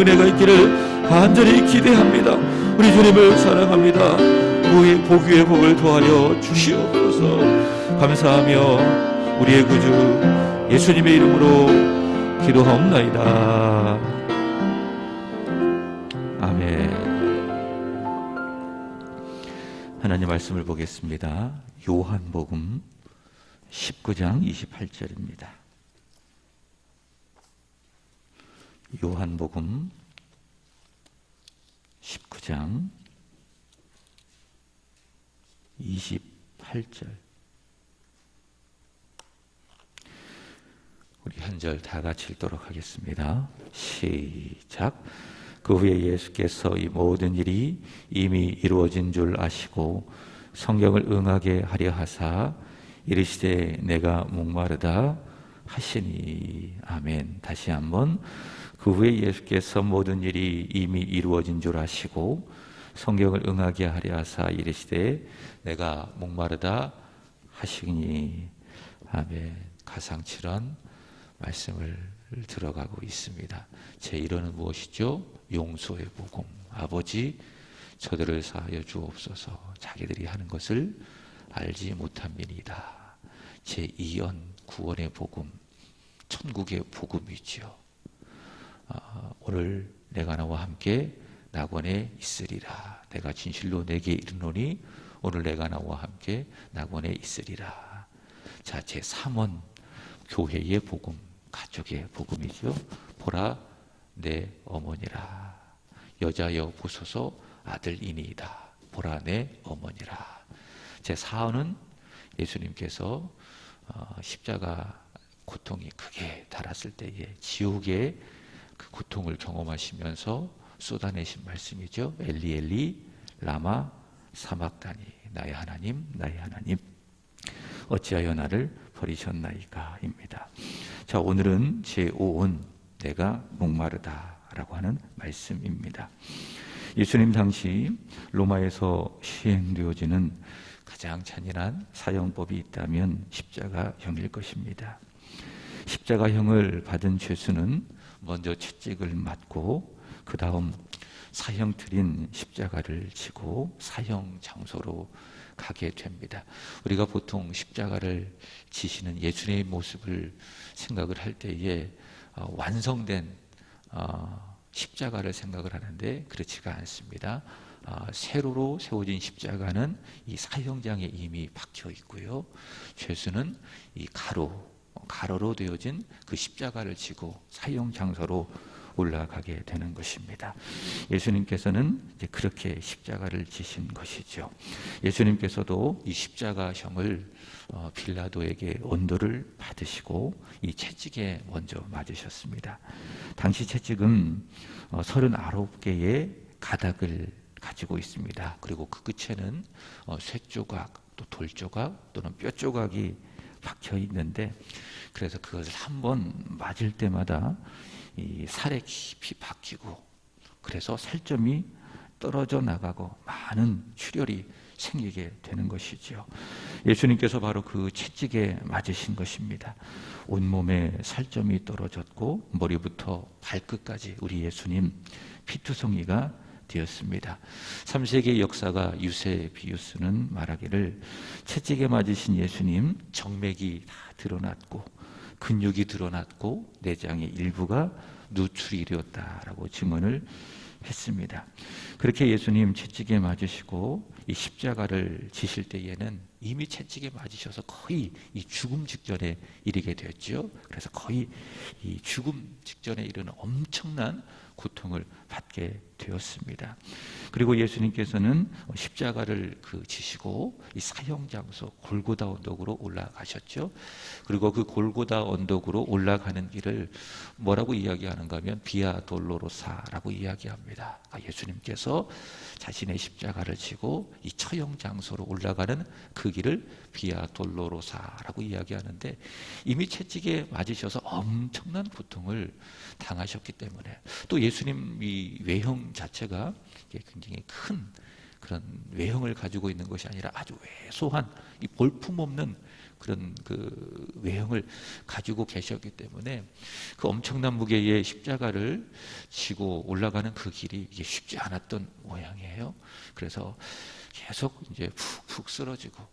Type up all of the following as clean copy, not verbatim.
은혜가 있기를 간절히 기대합니다. 우리 주님을 사랑합니다. 복 위에 복을 더하여 주시옵소서. 감사하며 우리의 구주 예수님의 이름으로 기도하옵나이다. 아멘. 하나님 말씀을 보겠습니다. 요한복음 19장 28절입니다. 요한복음 19장 28절. 우리 한 절 다 같이 읽도록 하겠습니다. 시작. 그 후에 예수께서 이 모든 일이 이미 이루어진 줄 아시고 성경을 응하게 하려 하사 이르시되 내가 목마르다 하시니. 아멘. 다시 한번. 그 후에 예수께서 모든 일이 이미 이루어진 줄 아시고 성경을 응하게 하려 하사 이르시되 내가 목마르다 하시니. 아멘. 가상칠한 말씀을 들어가고 있습니다. 제 1호는 무엇이죠? 용서의 복음. 아버지 저들을 사하여 주옵소서. 자기들이 하는 것을 알지 못함이니이다. 제 2연 구원의 복음, 천국의 복음이지요. 오늘 내가 나와 함께 낙원에 있으리라. 내가 진실로 내게 이르노니 오늘 내가 나와 함께 낙원에 있으리라. 자, 제 3원 교회의 복음, 가족의 복음이죠. 보라 내 어머니라. 여자여 보소서 아들이니이다. 보라 내 어머니라. 제 4원은 예수님께서 십자가 고통이 크게 달았을 때에 지옥의 그 고통을 경험하시면서 쏟아내신 말씀이죠. 엘리 엘리 라마 사막다니. 나의 하나님 나의 하나님 어찌하여 나를 버리셨나이까 입니다. 자, 오늘은 제5온 내가 목마르다 라고 하는 말씀입니다. 예수님 당시 로마에서 시행되어지는 가장 잔인한 사형법이 있다면 십자가형일 것입니다. 십자가형을 받은 죄수는 먼저 채찍을 맞고 그 다음 사형틀인 십자가를 지고 사형 장소로 가게 됩니다. 우리가 보통 십자가를 지시는 예수님의 모습을 생각을 할 때에 완성된 십자가를 생각을 하는데 그렇지가 않습니다. 세로로 세워진 십자가는 이 사형장에 이미 박혀 있고요. 죄수는 이 가로로 되어진 그 십자가를 지고 사형 장소로 올라가게 되는 것입니다. 예수님께서는 이제 그렇게 십자가를 지신 것이죠. 예수님께서도 이 십자가형을 빌라도에게 언도를 받으시고 이 채찍에 먼저 맞으셨습니다. 당시 채찍은 39개의 가닥을 가지고 있습니다. 그리고 그 끝에는 쇠조각, 또 돌조각 또는 뼈조각이 박혀 있는데, 그래서 그것을 한번 맞을 때마다 이 살에 깊이 박히고 그래서 살점이 떨어져 나가고 많은 출혈이 생기게 되는 것이죠. 예수님께서 바로 그 채찍에 맞으신 것입니다. 온몸에 살점이 떨어졌고 머리부터 발끝까지 우리 예수님 피투성이가 되었습니다. 3세기의 역사가 유세비우스는 말하기를 채찍에 맞으신 예수님 정맥이 다 드러났고 근육이 드러났고 내장의 일부가 누출이 되었다라고 증언을 했습니다. 그렇게 예수님 채찍에 맞으시고 이 십자가를 지실 때에는 이미 채찍에 맞으셔서 거의 이 죽음 직전에 이르게 되었죠. 그래서 거의 이 죽음 직전에 이르는 엄청난 고통을 받게 되었습니다. 그리고 예수님께서는 십자가를 지시고 이 사형 장소 골고다 언덕으로 올라가셨죠. 그리고 그 골고다 언덕으로 올라가는 길을 뭐라고 이야기하는가 하면 비아 돌로로사라고 이야기합니다. 예수님께서 자신의 십자가를 지고 이 처형 장소로 올라가는 그 길을 비아 돌로로사라고 이야기하는데, 이미 채찍에 맞으셔서 엄청난 고통을 당하셨기 때문에, 또 예수님 이 외형 자체가 굉장히 큰 그런 외형을 가지고 있는 것이 아니라 아주 왜소한 이 볼품없는 그런 그 외형을 가지고 계셨기 때문에 그 엄청난 무게의 십자가를 지고 올라가는 그 길이 이게 쉽지 않았던 모양이에요. 그래서 계속 이제 푹푹 쓰러지고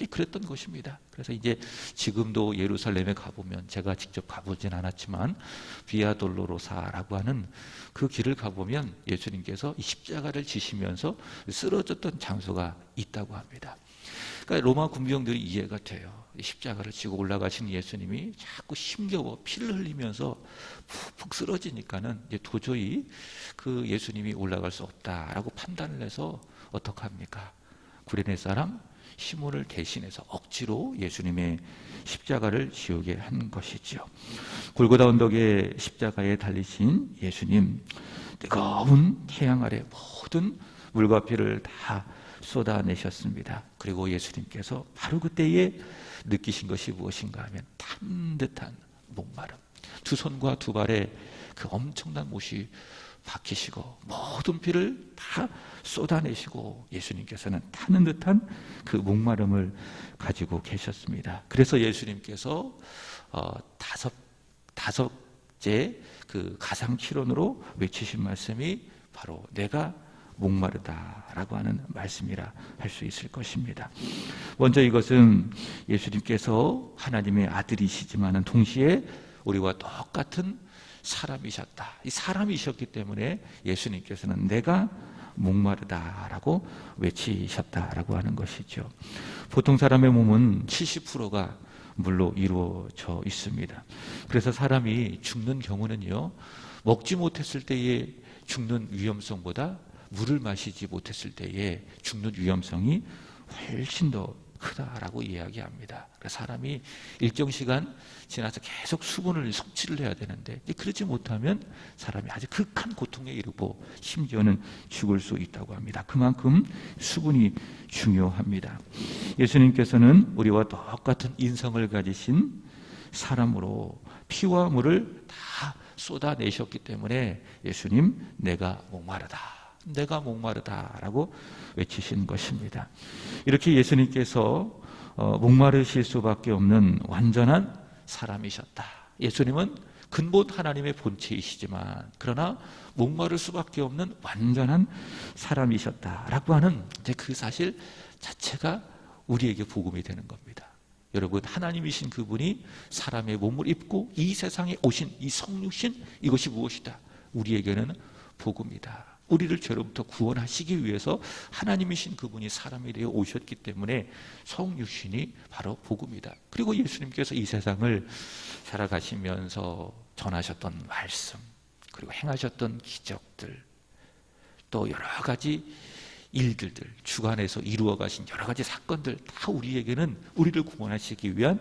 그랬던 것입니다. 그래서 이제 지금도 예루살렘에 가보면, 제가 직접 가보진 않았지만 비아 돌로로사라고 하는 그 길을 가보면 예수님께서 이 십자가를 지시면서 쓰러졌던 장소가 있다고 합니다. 그러니까 로마 군병들이 이해가 돼요. 십자가를 지고 올라가신 예수님이 자꾸 힘겨워 피를 흘리면서 푹푹 쓰러지니까는 이제 도저히 그 예수님이 올라갈 수 없다라고 판단을 해서 어떡합니까? 구레네 사람 시몬을 대신해서 억지로 예수님의 십자가를 지우게 한 것이죠. 골고다 언덕의 십자가에 달리신 예수님, 뜨거운 태양 아래 모든 물과 피를 다 쏟아내셨습니다. 그리고 예수님께서 바로 그때에 느끼신 것이 무엇인가 하면 탄 듯한 목마름, 두 손과 두 발에 그 엄청난 못이 박히시고 모든 피를 다 쏟아내시고 예수님께서는 타는 듯한 그 목마름을 가지고 계셨습니다. 그래서 예수님께서 다섯째 그 가상키론으로 외치신 말씀이 바로 내가 목마르다라고 하는 말씀이라 할 수 있을 것입니다. 먼저 이것은 예수님께서 하나님의 아들이시지만은 동시에 우리와 똑같은 사람이셨다. 이 사람이셨기 때문에 예수님께서는 내가 목마르다라고 외치셨다라고 하는 것이죠. 보통 사람의 몸은 70%가 물로 이루어져 있습니다. 그래서 사람이 죽는 경우는요, 먹지 못했을 때의 죽는 위험성보다 물을 마시지 못했을 때의 죽는 위험성이 훨씬 더 크다라고 이야기합니다. 사람이 일정 시간 지나서 계속 수분을 섭취를 해야 되는데 그러지 못하면 사람이 아주 극한 고통에 이르고 심지어는 죽을 수 있다고 합니다. 그만큼 수분이 중요합니다. 예수님께서는 우리와 똑같은 인성을 가지신 사람으로 피와 물을 다 쏟아내셨기 때문에 예수님, 내가 목마르다라고 외치신 것입니다. 이렇게 예수님께서 목마르실 수밖에 없는 완전한 사람이셨다. 예수님은 근본 하나님의 본체이시지만 그러나 목마를 수밖에 없는 완전한 사람이셨다라고 하는 이제 그 사실 자체가 우리에게 복음이 되는 겁니다. 여러분, 하나님이신 그분이 사람의 몸을 입고 이 세상에 오신 이 성육신, 이것이 무엇이다? 우리에게는 복음이다. 우리를 죄로부터 구원하시기 위해서 하나님이신 그분이 사람이 되어 오셨기 때문에 성육신이 바로 복음이다. 그리고 예수님께서 이 세상을 살아가시면서 전하셨던 말씀, 그리고 행하셨던 기적들, 또 여러 가지 일들들, 주관에서 이루어 가신 여러 가지 사건들, 다 우리에게는 우리를 구원하시기 위한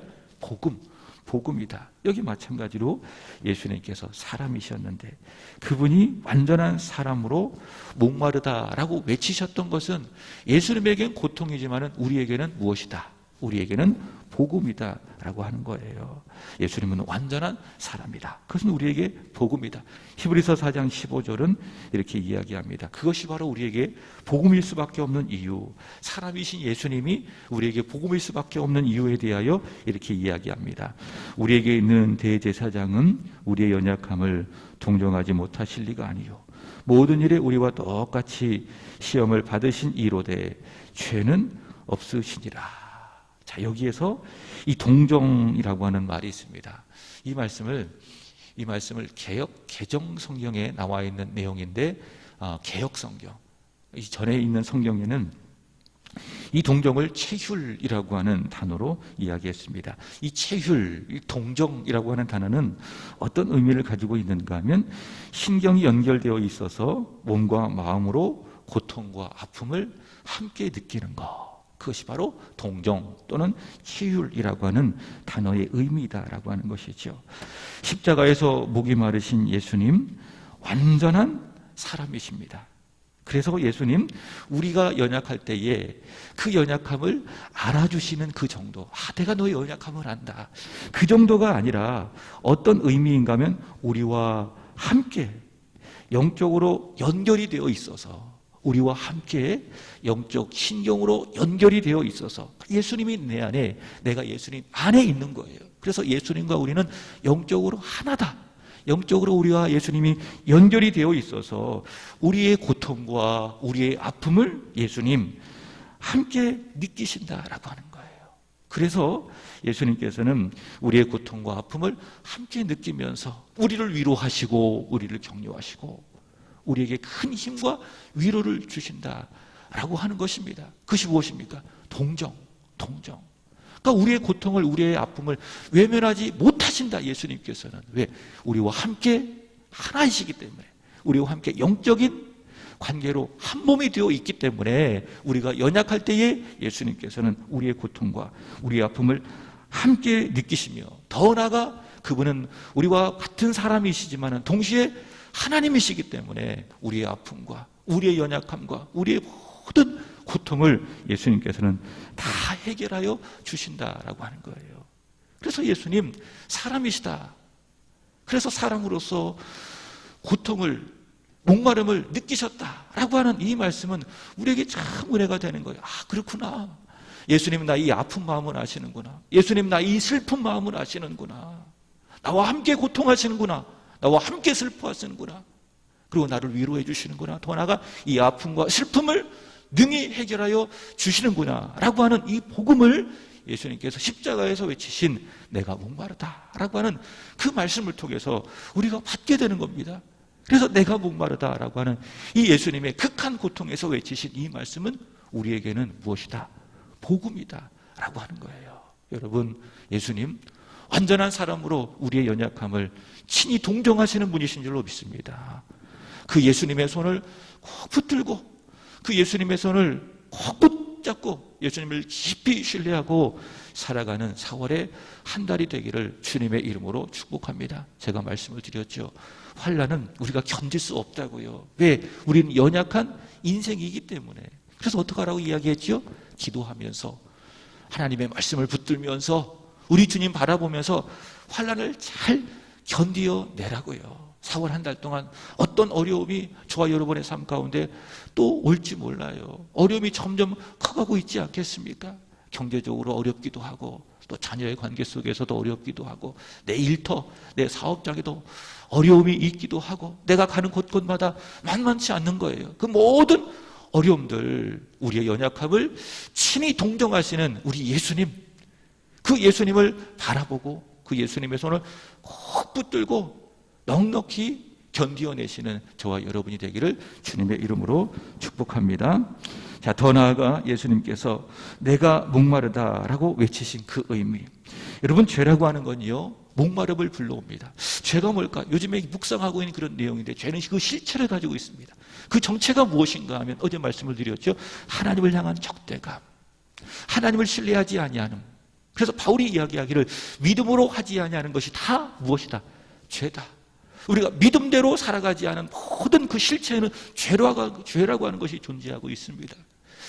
복음이다. 여기 마찬가지로 예수님께서 사람이셨는데 그분이 완전한 사람으로 목마르다라고 외치셨던 것은 예수님에게는 고통이지만 우리에게는 무엇이다? 우리에게는 복음이다라고 하는 거예요. 예수님은 완전한 사람이다. 그것은 우리에게 복음이다. 히브리서 4장 15절은 이렇게 이야기합니다. 그것이 바로 우리에게 복음일 수밖에 없는 이유, 사람이신 예수님이 우리에게 복음일 수밖에 없는 이유에 대하여 이렇게 이야기합니다. 우리에게 있는 대제사장은 우리의 연약함을 동정하지 못하실 리가 아니요 모든 일에 우리와 똑같이 시험을 받으신 이로되 죄는 없으시니라. 자, 여기에서 이 동정이라고 하는 말이 있습니다. 이 말씀을 개정 성경에 나와 있는 내용인데 개역 성경, 이 전에 있는 성경에는 이 동정을 체휼이라고 하는 단어로 이야기했습니다. 이 체휼, 이 동정이라고 하는 단어는 어떤 의미를 가지고 있는가 하면 신경이 연결되어 있어서 몸과 마음으로 고통과 아픔을 함께 느끼는 것, 그것이 바로 동정 또는 치율이라고 하는 단어의 의미다라고 하는 것이죠. 십자가에서 목이 마르신 예수님, 완전한 사람이십니다. 그래서 예수님, 우리가 연약할 때에 그 연약함을 알아주시는 그 정도, 내가 너의 연약함을 안다, 그 정도가 아니라 어떤 의미인가 하면 우리와 함께 영적으로 연결이 되어 있어서 우리와 함께 영적 신경으로 연결이 되어 있어서 예수님이 내 안에, 내가 예수님 안에 있는 거예요. 그래서 예수님과 우리는 영적으로 하나다. 영적으로 우리와 예수님이 연결이 되어 있어서 우리의 고통과 우리의 아픔을 예수님 함께 느끼신다라고 하는 거예요. 그래서 예수님께서는 우리의 고통과 아픔을 함께 느끼면서 우리를 위로하시고 우리를 격려하시고 우리에게 큰 힘과 위로를 주신다라고 하는 것입니다. 그것이 무엇입니까? 동정. 그러니까 우리의 고통을, 우리의 아픔을 외면하지 못하신다, 예수님께서는. 왜? 우리와 함께 하나이시기 때문에, 우리와 함께 영적인 관계로 한 몸이 되어 있기 때문에 우리가 연약할 때에 예수님께서는 우리의 고통과 우리의 아픔을 함께 느끼시며, 더 나아가 그분은 우리와 같은 사람이시지만 동시에 하나님이시기 때문에 우리의 아픔과 우리의 연약함과 우리의 모든 고통을 예수님께서는 다 해결하여 주신다라고 하는 거예요. 그래서 예수님 사람이시다. 그래서 사람으로서 고통을, 목마름을 느끼셨다라고 하는 이 말씀은 우리에게 참 은혜가 되는 거예요. 아, 그렇구나. 예수님 나 이 아픈 마음을 아시는구나. 예수님 나 이 슬픈 마음을 아시는구나. 나와 함께 고통하시는구나. 나와 함께 슬퍼하시는구나. 그리고 나를 위로해 주시는구나. 더 나아가 이 아픔과 슬픔을 능히 해결하여 주시는구나 라고 하는 이 복음을 예수님께서 십자가에서 외치신 내가 목마르다 라고 하는 그 말씀을 통해서 우리가 받게 되는 겁니다. 그래서 내가 목마르다 라고 하는 이 예수님의 극한 고통에서 외치신 이 말씀은 우리에게는 무엇이다? 복음이다 라고 하는 거예요. 여러분, 예수님 완전한 사람으로 우리의 연약함을 친히 동정하시는 분이신 줄로 믿습니다. 그 예수님의 손을 꼭 붙들고 그 예수님의 손을 꼭 붙잡고 예수님을 깊이 신뢰하고 살아가는 4월의 한 달이 되기를 주님의 이름으로 축복합니다. 제가 말씀을 드렸죠. 환난은 우리가 견딜 수 없다고요. 왜? 우리는 연약한 인생이기 때문에. 그래서 어떻게 하라고 이야기했죠? 기도하면서 하나님의 말씀을 붙들면서 우리 주님 바라보면서 환난을 잘 견디어내라고요. 4월 한 달 동안 어떤 어려움이 저와 여러분의 삶 가운데 또 올지 몰라요. 어려움이 점점 커가고 있지 않겠습니까? 경제적으로 어렵기도 하고 또 자녀의 관계 속에서도 어렵기도 하고 내 일터, 내 사업장에도 어려움이 있기도 하고 내가 가는 곳곳마다 만만치 않는 거예요. 그 모든 어려움들, 우리의 연약함을 친히 동정하시는 우리 예수님, 그 예수님을 바라보고 그 예수님의 손을 꼭 붙들고 넉넉히 견디어내시는 저와 여러분이 되기를 주님의 이름으로 축복합니다. 자, 더 나아가 예수님께서 내가 목마르다라고 외치신 그 의미. 여러분, 죄라고 하는 건요, 목마름을 불러옵니다. 죄가 뭘까? 요즘에 묵상하고 있는 그런 내용인데 죄는 그 실체를 가지고 있습니다. 그 정체가 무엇인가 하면 어제 말씀을 드렸죠. 하나님을 향한 적대감, 하나님을 신뢰하지 아니하는. 그래서 바울이 이야기하기를 믿음으로 하지 아니하는 것이 다 무엇이다? 죄다. 우리가 믿음대로 살아가지 않은 모든 그 실체에는 죄라고 하는 것이 존재하고 있습니다.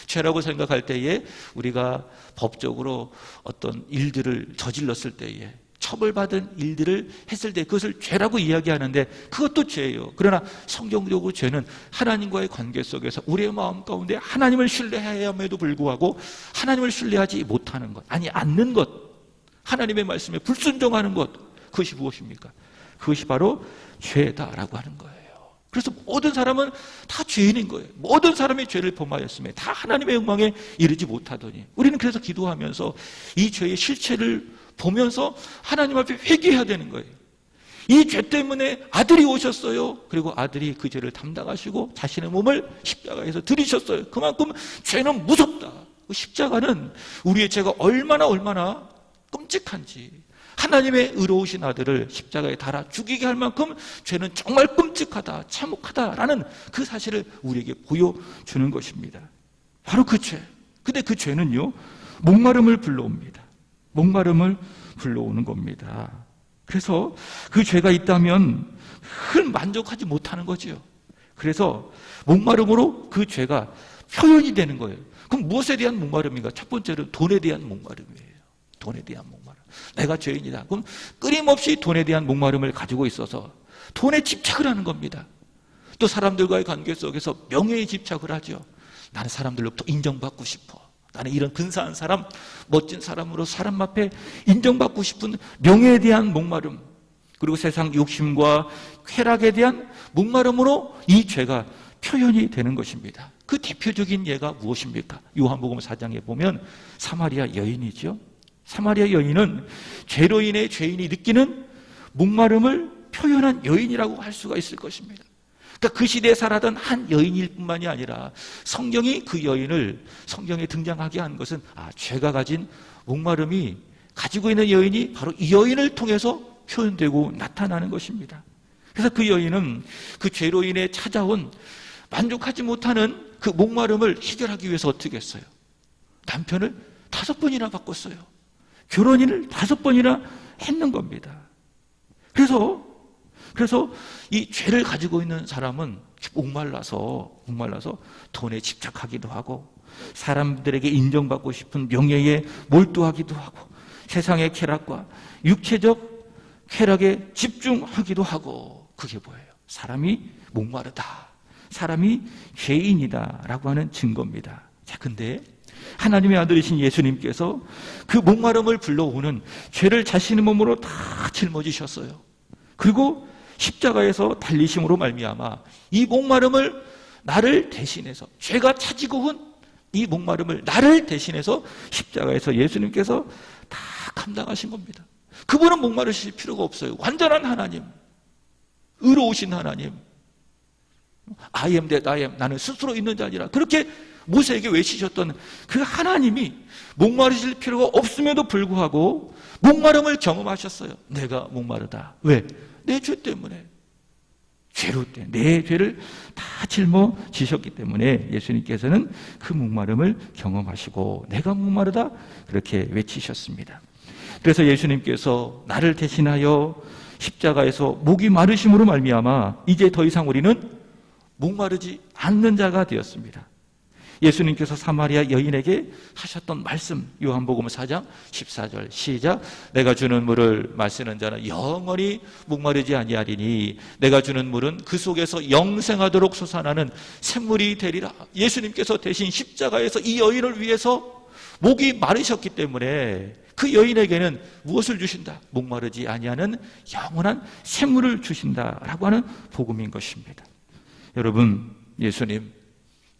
죄라고 생각할 때에 우리가 법적으로 어떤 일들을 저질렀을 때에 처벌받은 일들을 했을 때 그것을 죄라고 이야기하는데 그것도 죄예요. 그러나 성경적으로 죄는 하나님과의 관계 속에서 우리의 마음 가운데 하나님을 신뢰해야 함에도 불구하고 하나님을 신뢰하지 못하는 것, 아니 않는 것, 하나님의 말씀에 불순종하는 것, 그것이 무엇입니까? 그것이 바로 죄다라고 하는 거예요. 그래서 모든 사람은 다 죄인인 거예요. 모든 사람이 죄를 범하였으며 다 하나님의 영광에 이르지 못하더니 우리는 그래서 기도하면서 이 죄의 실체를 보면서 하나님 앞에 회개해야 되는 거예요. 이 죄 때문에 아들이 오셨어요. 그리고 아들이 그 죄를 담당하시고 자신의 몸을 십자가에서 들이셨어요. 그만큼 죄는 무섭다. 십자가는 우리의 죄가 얼마나 끔찍한지, 하나님의 의로우신 아들을 십자가에 달아 죽이게 할 만큼 죄는 정말 끔찍하다, 참혹하다라는 그 사실을 우리에게 보여주는 것입니다. 바로 그 죄. 근데 그 죄는요, 목마름을 불러옵니다. 목마름을 불러오는 겁니다. 그래서 그 죄가 있다면 큰 만족하지 못하는 거죠. 그래서 목마름으로 그 죄가 표현이 되는 거예요. 그럼 무엇에 대한 목마름인가? 첫 번째는 돈에 대한 목마름이에요. 돈에 대한 목마름. 내가 죄인이다. 그럼 끊임없이 돈에 대한 목마름을 가지고 있어서 돈에 집착을 하는 겁니다. 또 사람들과의 관계 속에서 명예에 집착을 하죠. 나는 사람들로부터 인정받고 싶어. 나는 이런 근사한 사람, 멋진 사람으로 사람 앞에 인정받고 싶은 명예에 대한 목마름, 그리고 세상 욕심과 쾌락에 대한 목마름으로 이 죄가 표현이 되는 것입니다. 그 대표적인 예가 무엇입니까? 요한복음 4장에 보면 사마리아 여인이죠. 사마리아 여인은 죄로 인해 죄인이 느끼는 목마름을 표현한 여인이라고 할 수가 있을 것입니다. 그러니까 그 시대에 살았던 한 여인일 뿐만이 아니라 성경이 그 여인을 성경에 등장하게 한 것은 죄가 가진 목마름이 가지고 있는 여인이 바로 이 여인을 통해서 표현되고 나타나는 것입니다. 그래서 그 여인은 그 죄로 인해 찾아온 만족하지 못하는 그 목마름을 해결하기 위해서 어떻게 했어요? 남편을 5번이나 바꿨어요. 결혼을 5번이나 했는 겁니다. 그래서 이 죄를 가지고 있는 사람은 목말라서 돈에 집착하기도 하고, 사람들에게 인정받고 싶은 명예에 몰두하기도 하고, 세상의 쾌락과 육체적 쾌락에 집중하기도 하고, 그게 뭐예요? 사람이 목마르다, 사람이 죄인이다 라고 하는 증거입니다. 자, 근데 하나님의 아들이신 예수님께서 그 목마름을 불러오는 죄를 자신의 몸으로 다 짊어지셨어요. 그리고 십자가에서 달리심으로 말미암아 이 목마름을 나를 대신해서, 죄가 차지고 온 이 목마름을 나를 대신해서 십자가에서 예수님께서 다 감당하신 겁니다. 그분은 목마르실 필요가 없어요. 완전한 하나님, 의로우신 하나님, I am that I am, 나는 스스로 있는 자 아니라, 그렇게 모세에게 외치셨던 그 하나님이 목마르실 필요가 없음에도 불구하고 목마름을 경험하셨어요. 내가 목마르다. 왜? 내 죄 때문에, 죄로 때 내 죄를 다 짊어지셨기 때문에 예수님께서는 그 목마름을 경험하시고 내가 목마르다 그렇게 외치셨습니다. 그래서 예수님께서 나를 대신하여 십자가에서 목이 마르심으로 말미암아 이제 더 이상 우리는 목마르지 않는 자가 되었습니다. 예수님께서 사마리아 여인에게 하셨던 말씀, 요한복음 4장 14절 시작. 내가 주는 물을 마시는 자는 영원히 목마르지 아니하리니 내가 주는 물은 그 속에서 영생하도록 솟아나는 샘물이 되리라. 예수님께서 대신 십자가에서 이 여인을 위해서 목이 마르셨기 때문에 그 여인에게는 무엇을 주신다? 목마르지 아니하는 영원한 샘물을 주신다라고 하는 복음인 것입니다. 여러분, 예수님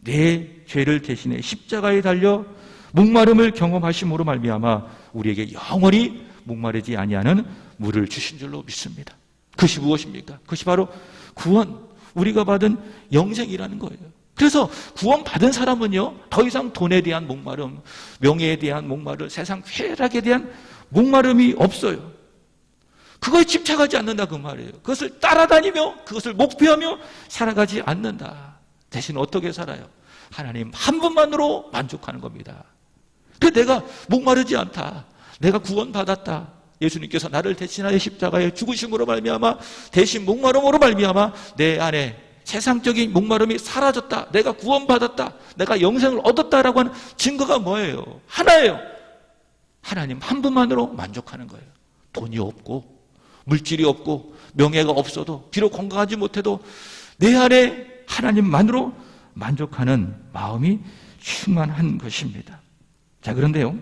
내 죄를 대신해 십자가에 달려 목마름을 경험하심으로 말미암아 우리에게 영원히 목마르지 아니하는 물을 주신 줄로 믿습니다. 그것이 무엇입니까? 그것이 바로 구원, 우리가 받은 영생이라는 거예요. 그래서 구원받은 사람은요, 더 이상 돈에 대한 목마름, 명예에 대한 목마름, 세상 쾌락에 대한 목마름이 없어요. 그거에 집착하지 않는다 그 말이에요. 그것을 따라다니며 그것을 목표하며 살아가지 않는다. 대신 어떻게 살아요? 하나님 한 분만으로 만족하는 겁니다. 그래서 내가 목마르지 않다, 내가 구원받았다, 예수님께서 나를 대신하여 십자가에 죽으심으로 말미암아 대신 목마름으로 말미암아 내 안에 세상적인 목마름이 사라졌다, 내가 구원받았다, 내가 영생을 얻었다라고 하는 증거가 뭐예요? 하나예요. 하나님 한 분만으로 만족하는 거예요. 돈이 없고 물질이 없고 명예가 없어도, 비록 건강하지 못해도 내 안에 하나님만으로 만족하는 마음이 충만한 것입니다. 자, 그런데요,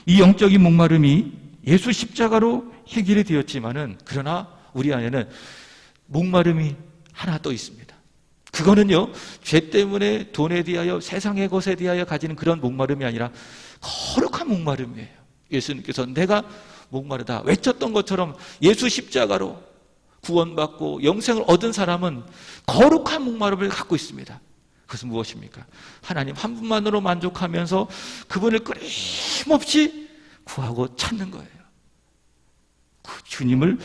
이 영적인 목마름이 예수 십자가로 해결이 되었지만은, 그러나 우리 안에는 목마름이 하나 또 있습니다. 그거는요, 죄 때문에 돈에 대하여 세상의 것에 대하여 가지는 그런 목마름이 아니라 거룩한 목마름이에요. 예수님께서 내가 목마르다 외쳤던 것처럼 예수 십자가로 구원받고 영생을 얻은 사람은 거룩한 목마름을 갖고 있습니다. 그것은 무엇입니까? 하나님 한 분만으로 만족하면서 그분을 끊임없이 구하고 찾는 거예요. 주님을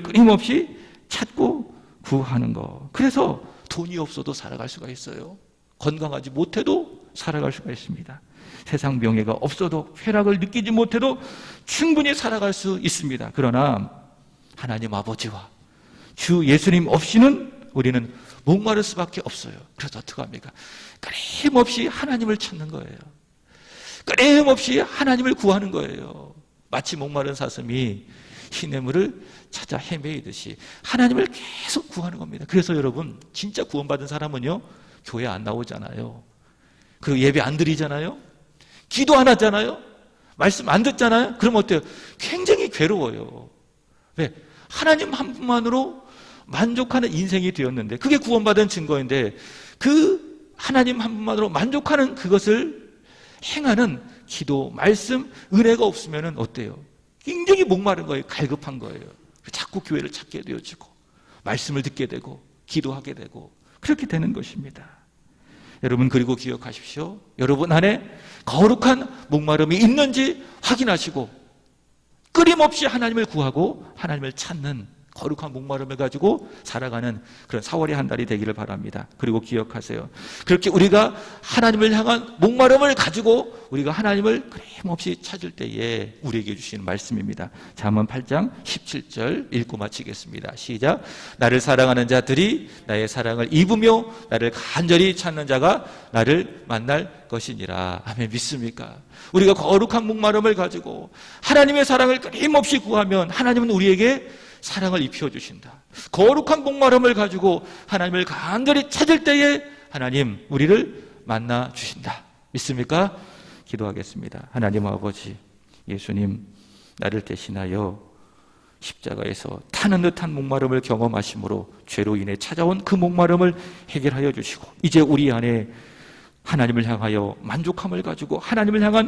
끊임없이 찾고 구하는 거. 그래서 돈이 없어도 살아갈 수가 있어요. 건강하지 못해도 살아갈 수가 있습니다. 세상 명예가 없어도, 쾌락을 느끼지 못해도 충분히 살아갈 수 있습니다. 그러나 하나님 아버지와 주 예수님 없이는 우리는 목마를 수밖에 없어요. 그래서 어떻게 합니까? 끊임없이 하나님을 찾는 거예요. 끊임없이 하나님을 구하는 거예요. 마치 목마른 사슴이 시냇물을 찾아 헤매이듯이 하나님을 계속 구하는 겁니다. 그래서 여러분, 진짜 구원받은 사람은요, 교회 안 나오잖아요. 그리고 예배 안 드리잖아요. 기도 안 하잖아요. 말씀 안 듣잖아요. 그럼 어때요? 굉장히 괴로워요. 왜? 하나님 한 분만으로 만족하는 인생이 되었는데, 그게 구원받은 증거인데, 그 하나님 한 분만으로 만족하는 그것을 행하는 기도, 말씀, 은혜가 없으면 어때요? 굉장히 목마른 거예요. 갈급한 거예요. 자꾸 교회를 찾게 되어지고, 말씀을 듣게 되고, 기도하게 되고, 그렇게 되는 것입니다. 여러분, 그리고 기억하십시오. 여러분 안에 거룩한 목마름이 있는지 확인하시고, 끊임없이 하나님을 구하고 하나님을 찾는 거룩한 목마름을 가지고 살아가는 그런 4월의 한 달이 되기를 바랍니다. 그리고 기억하세요. 그렇게 우리가 하나님을 향한 목마름을 가지고 우리가 하나님을 끊임없이 찾을 때에 우리에게 주시는 말씀입니다. 잠언 8장 17절 읽고 마치겠습니다. 시작. 나를 사랑하는 자들이 나의 사랑을 입으며 나를 간절히 찾는 자가 나를 만날 것이니라. 아멘. 믿습니까? 우리가 거룩한 목마름을 가지고 하나님의 사랑을 끊임없이 구하면 하나님은 우리에게 사랑을 입혀주신다. 거룩한 목마름을 가지고 하나님을 간절히 찾을 때에 하나님 우리를 만나 주신다. 믿습니까? 기도하겠습니다. 하나님 아버지, 예수님 나를 대신하여 십자가에서 타는 듯한 목마름을 경험하심으로 죄로 인해 찾아온 그 목마름을 해결하여 주시고, 이제 우리 안에 하나님을 향하여 만족함을 가지고 하나님을 향한